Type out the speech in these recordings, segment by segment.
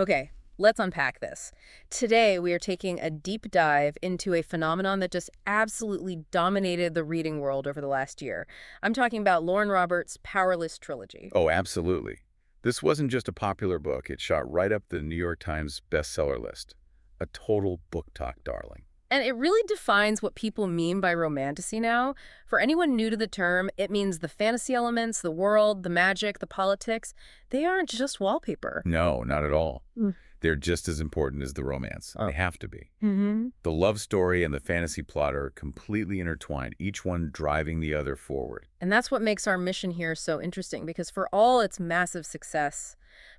Okay, let's unpack this. Today, we are taking a deep dive into a phenomenon that just absolutely dominated the reading world over the last year. I'm talking about Lauren Roberts' Powerless trilogy. Oh, absolutely. This wasn't just a popular book. It shot right up the New York Times bestseller list. A total book talk darling. And it really defines what people mean by romantasy now. For anyone new to the term, it means the fantasy elements, the world, the magic, the politics. They aren't just wallpaper. No, not at all. Mm. They're just as important as the romance. Oh. They have to be. Mm-hmm. The love story and the fantasy plot are completely intertwined, each one driving the other forward. And that's what makes our mission here so interesting, because for all its massive success,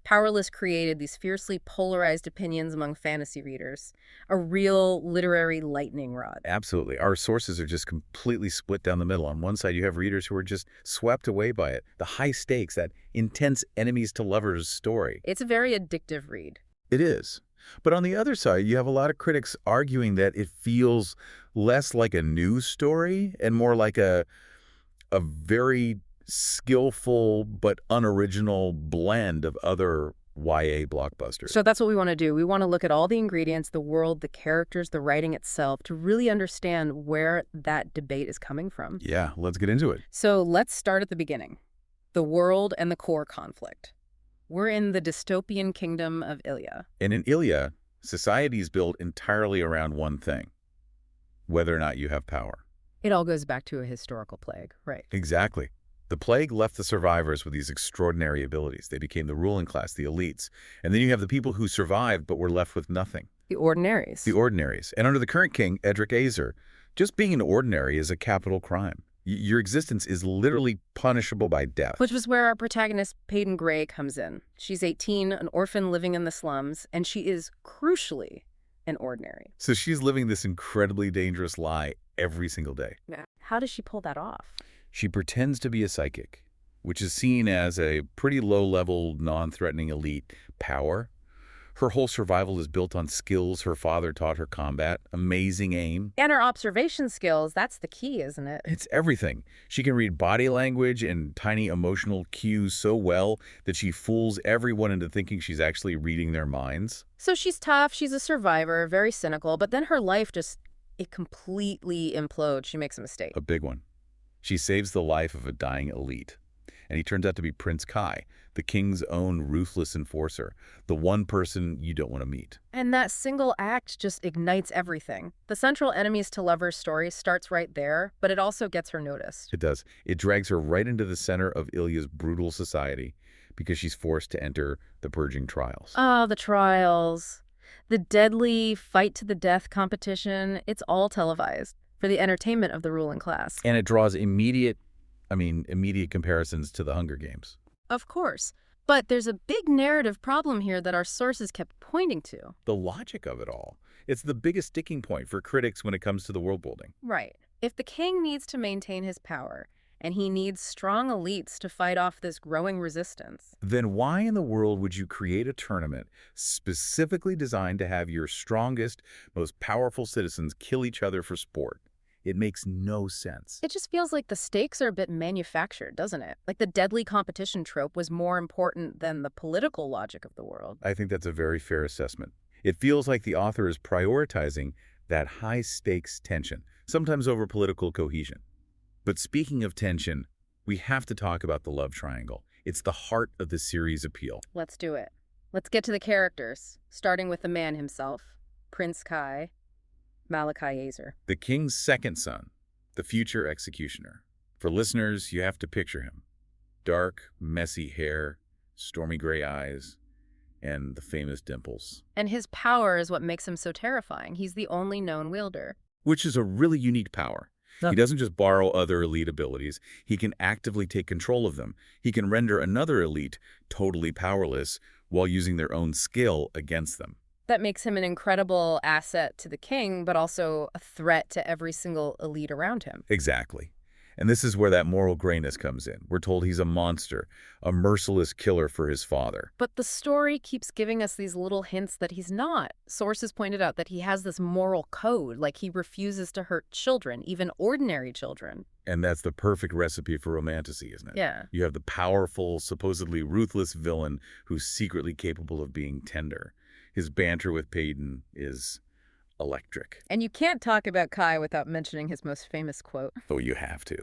Powerless created these fiercely polarized opinions among fantasy readers, a real literary lightning rod. Absolutely. Our sources are just completely split down the middle. On one side, you have readers who are just swept away by it. The high stakes, that intense enemies to lovers story. It's a very addictive read. It is. But on the other side, you have a lot of critics arguing that it feels less like a news story and more like a very skillful but unoriginal blend of other YA blockbusters. So that's what we want to do. We want to look at all the ingredients, the world, the characters, the writing itself, to really understand where that debate is coming from. Yeah, let's get into it. So let's start at the beginning. The world and the core conflict. We're in the dystopian kingdom of Ilya. And in Ilya, society is built entirely around one thing: whether or not you have power. It all goes back to a historical plague, right? Exactly. The plague left the survivors with these extraordinary abilities. They became the ruling class, the elites. And then you have the people who survived but were left with nothing. The Ordinaries. The Ordinaries. And under the current king, Edric Azer, just being an ordinary is a capital crime. Your existence is literally punishable by death. Which was where our protagonist, Paedyn Gray, comes in. She's 18, an orphan living in the slums, and she is, crucially, an ordinary. So she's living this incredibly dangerous lie every single day. Yeah. How does she pull that off? She pretends to be a psychic, which is seen as a pretty low-level, non-threatening elite power. Her whole survival is built on skills her father taught her: combat, amazing aim. And her observation skills, that's the key, isn't it? It's everything. She can read body language and tiny emotional cues so well that she fools everyone into thinking she's actually reading their minds. So she's tough, she's a survivor, very cynical, but then her life it completely implodes. She makes a mistake. A big one. She saves the life of a dying elite. And he turns out to be Prince Kai, the king's own ruthless enforcer, the one person you don't want to meet. And that single act just ignites everything. The central enemies to lovers story starts right there, but it also gets her noticed. It does. It drags her right into the center of Ilya's brutal society because she's forced to enter the purging trials. Oh, the trials. The deadly fight-to-the-death competition. It's all televised for the entertainment of the ruling class. And it draws immediate comparisons to the Hunger Games. Of course. But there's a big narrative problem here that our sources kept pointing to. The logic of it all. It's the biggest sticking point for critics when it comes to the world building. Right. If the king needs to maintain his power, and he needs strong elites to fight off this growing resistance, then why in the world would you create a tournament specifically designed to have your strongest, most powerful citizens kill each other for sport? It makes no sense. it just feels like the stakes are a bit manufactured, doesn't it? Like the deadly competition trope was more important than the political logic of the world. I think that's a very fair assessment. It feels like the author is prioritizing that high-stakes tension, sometimes over political cohesion. But speaking of tension, we have to talk about the love triangle. It's the heart of the series' appeal. Let's do it. Let's get to the characters, starting with the man himself, Prince Kai, Malachi Azer. The king's second son, the future executioner. For listeners, you have to picture him. Dark, messy hair, stormy gray eyes, and the famous dimples. And his power is what makes him so terrifying. He's the only known wielder. Which is a really unique power. He doesn't just borrow other elite abilities. He can actively take control of them. He can render another elite totally powerless while using their own skill against them. That makes him an incredible asset to the king, but also a threat to every single elite around him. Exactly. And this is where that moral grayness comes in. We're told he's a monster, a merciless killer for his father. But the story keeps giving us these little hints that he's not. Sources pointed out that he has this moral code, like he refuses to hurt children, even ordinary children. And that's the perfect recipe for romantasy, isn't it? Yeah. You have the powerful, supposedly ruthless villain who's secretly capable of being tender. His banter with Paedyn is electric. And you can't talk about Kai without mentioning his most famous quote. Oh, you have to.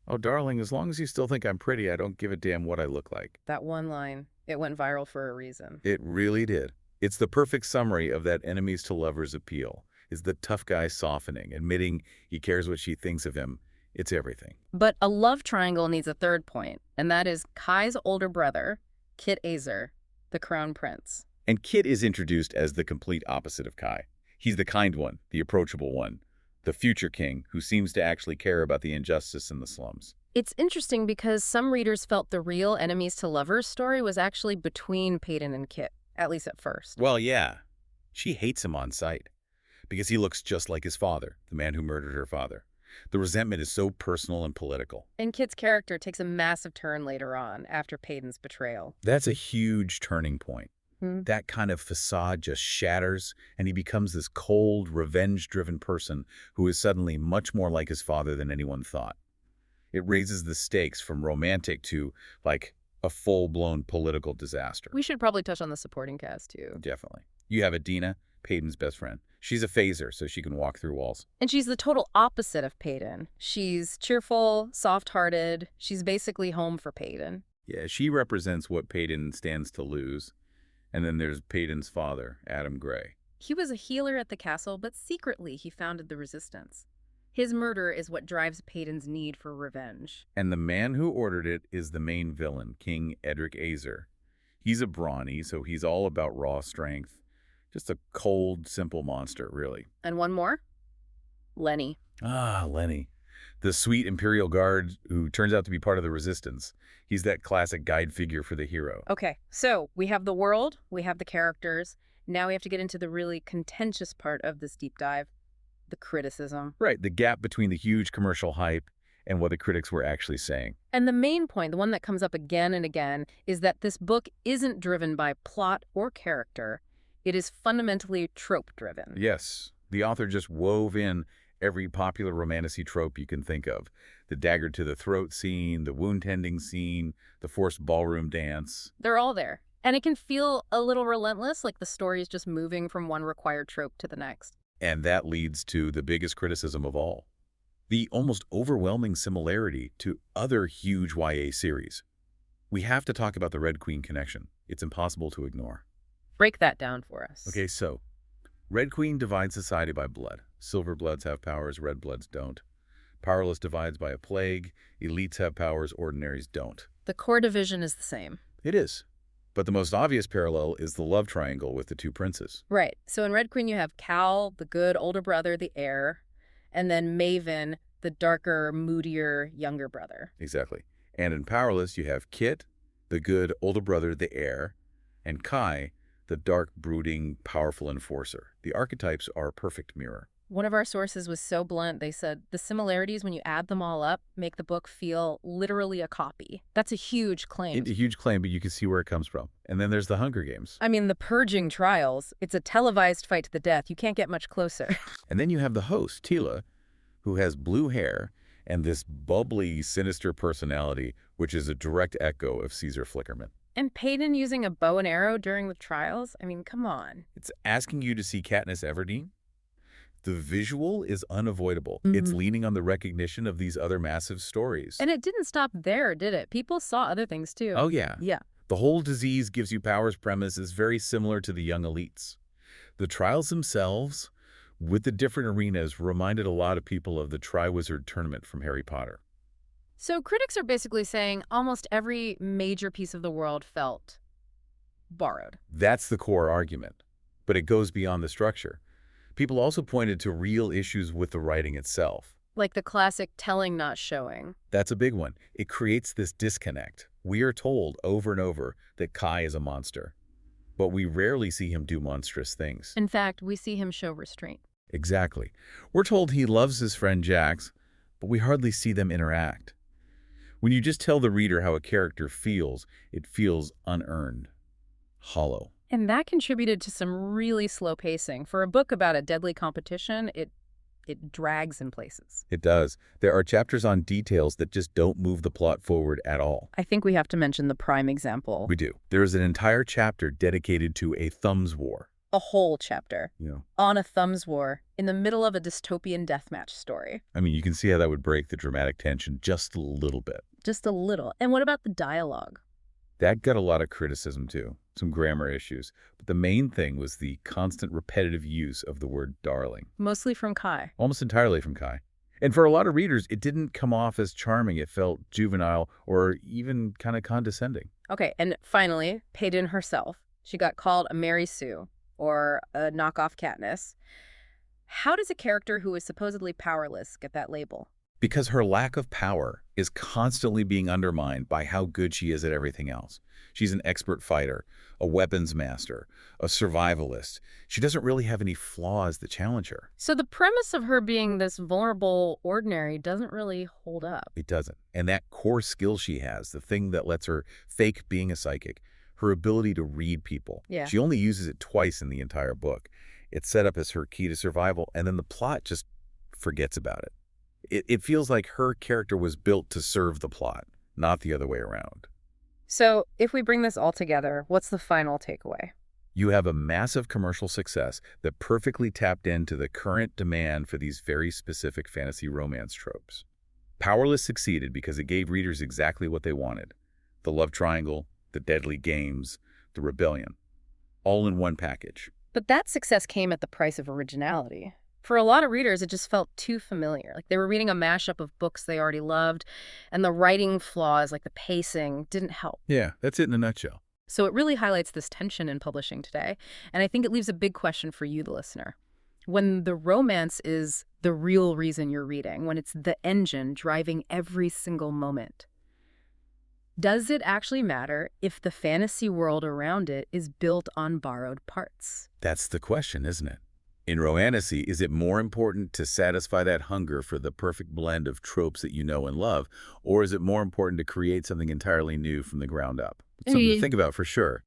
Oh, darling, as long as you still think I'm pretty, I don't give a damn what I look like. That one line, it went viral for a reason. It really did. It's the perfect summary of that enemies to lovers appeal. Is the tough guy softening, admitting he cares what she thinks of him. It's everything. But a love triangle needs a third point, and that is Kai's older brother, Kit Azer, the crown prince. And Kit is introduced as the complete opposite of Kai. He's the kind one, the approachable one, the future king who seems to actually care about the injustice in the slums. It's interesting because some readers felt the real enemies to lovers story was actually between Paedyn and Kit, at least at first. Well, yeah. She hates him on sight because he looks just like his father, the man who murdered her father. The resentment is so personal and political. And Kit's character takes a massive turn later on, after Paedyn's betrayal. That's a huge turning point. Hmm. That kind of facade just shatters, and he becomes this cold, revenge-driven person who is suddenly much more like his father than anyone thought. It raises the stakes from romantic to, like, a full-blown political disaster. We should probably touch on the supporting cast, too. Definitely. You have Adina, Paedyn's best friend. She's a phaser, so she can walk through walls. And she's the total opposite of Paedyn. She's cheerful, soft-hearted. She's basically home for Paedyn. Yeah, she represents what Paedyn stands to lose. And then there's Paedyn's father, Paedyn Gray. He was a healer at the castle, but secretly he founded the resistance. His murder is what drives Paedyn's need for revenge. And the man who ordered it is the main villain, King Edric Azer. He's a brawny, so he's all about raw strength. Just a cold, simple monster, really. And one more? Lenny. Ah, Lenny. The sweet Imperial Guard who turns out to be part of the resistance. He's that classic guide figure for the hero. Okay, so we have the world, we have the characters. Now we have to get into the really contentious part of this deep dive, the criticism. Right, the gap between the huge commercial hype and what the critics were actually saying. And the main point, the one that comes up again and again, is that this book isn't driven by plot or character. It is fundamentally trope-driven. Yes, the author just wove in every popular romantasy trope you can think of. The dagger to the throat scene, the wound tending scene, the forced ballroom dance. They're all there. And it can feel a little relentless, like the story is just moving from one required trope to the next. And that leads to the biggest criticism of all. The almost overwhelming similarity to other huge YA series. We have to talk about the Red Queen connection. It's impossible to ignore. Break that down for us. Okay, so Red Queen divides society by blood. Silver bloods have powers, red bloods don't. Powerless divides by a plague. Elites have powers, ordinaries don't. The core division is the same. It is. But the most obvious parallel is the love triangle with the two princes. Right. So in Red Queen, you have Cal, the good older brother, the heir, and then Maven, the darker, moodier, younger brother. Exactly. And in Powerless, you have Kit, the good older brother, the heir, and Kai, the dark, brooding, powerful enforcer. The archetypes are a perfect mirror. One of our sources was so blunt, they said, the similarities, when you add them all up, make the book feel literally a copy. That's a huge claim. It's a huge claim, but you can see where it comes from. And then there's the Hunger Games. I mean, the purging trials, it's a televised fight to the death. You can't get much closer. And then you have the host, Tila, who has blue hair and this bubbly, sinister personality, which is a direct echo of Caesar Flickerman. And Paedyn using a bow and arrow during the trials? I mean, come on. It's asking you to see Katniss Everdeen. The visual is unavoidable. Mm-hmm. It's leaning on the recognition of these other massive stories. And it didn't stop there, did it? People saw other things, too. Oh, yeah. Yeah. The whole disease gives you powers premise is very similar to the young elites. The trials themselves, with the different arenas, reminded a lot of people of the Triwizard Tournament from Harry Potter. So critics are basically saying almost every major piece of the world felt borrowed. That's the core argument. But it goes beyond the structure. People also pointed to real issues with the writing itself. Like the classic telling not showing. That's a big one. It creates this disconnect. We are told over and over that Kai is a monster, but we rarely see him do monstrous things. In fact, we see him show restraint. Exactly. We're told he loves his friend Jax, but we hardly see them interact. When you just tell the reader how a character feels, it feels unearned, hollow. And that contributed to some really slow pacing. For a book about a deadly competition, it It drags in places. It does. There are chapters on details that just don't move the plot forward at all. I think we have to mention the prime example. We do. There is an entire chapter dedicated to a thumbs war. A whole chapter Yeah. on a thumbs war in the middle of a dystopian deathmatch story. I mean, you can see how that would break the dramatic tension just a little bit. Just a little. And what about the dialogue? That got a lot of criticism, too. Some grammar issues. But the main thing was the constant repetitive use of the word darling. Mostly from Kai. Almost entirely from Kai. And for a lot of readers, it didn't come off as charming. It felt juvenile or even kind of condescending. Okay, and finally, Paedyn herself. She got called a Mary Sue, or a knockoff Katniss. How does a character who is supposedly powerless get that label? Because her lack of power is constantly being undermined by how good she is at everything else. She's an expert fighter, a weapons master, a survivalist. She doesn't really have any flaws that challenge her. So the premise of her being this vulnerable ordinary doesn't really hold up. It doesn't. And that core skill she has, the thing that lets her fake being a psychic, her ability to read people. Yeah. She only uses it twice in the entire book. It's set up as her key to survival, and then the plot just forgets about it. It feels like her character was built to serve the plot, not the other way around. So if we bring this all together, what's the final takeaway? You have a massive commercial success that perfectly tapped into the current demand for these very specific fantasy romance tropes. Powerless succeeded because it gave readers exactly what they wanted. The love triangle, the deadly games, the rebellion, all in one package. But that success came at the price of originality. For a lot of readers, it just felt too familiar. Like they were reading a mashup of books they already loved, and the writing flaws, like the pacing, didn't help. Yeah, that's it in a nutshell. So it really highlights this tension in publishing today, and I think it leaves a big question for you, the listener. When the romance is the real reason you're reading, when it's the engine driving every single moment, does it actually matter if the fantasy world around it is built on borrowed parts? That's the question, isn't it? In romantasy, is it more important to satisfy that hunger for the perfect blend of tropes that you know and love, or is it more important to create something entirely new from the ground up? It's something to think about for sure.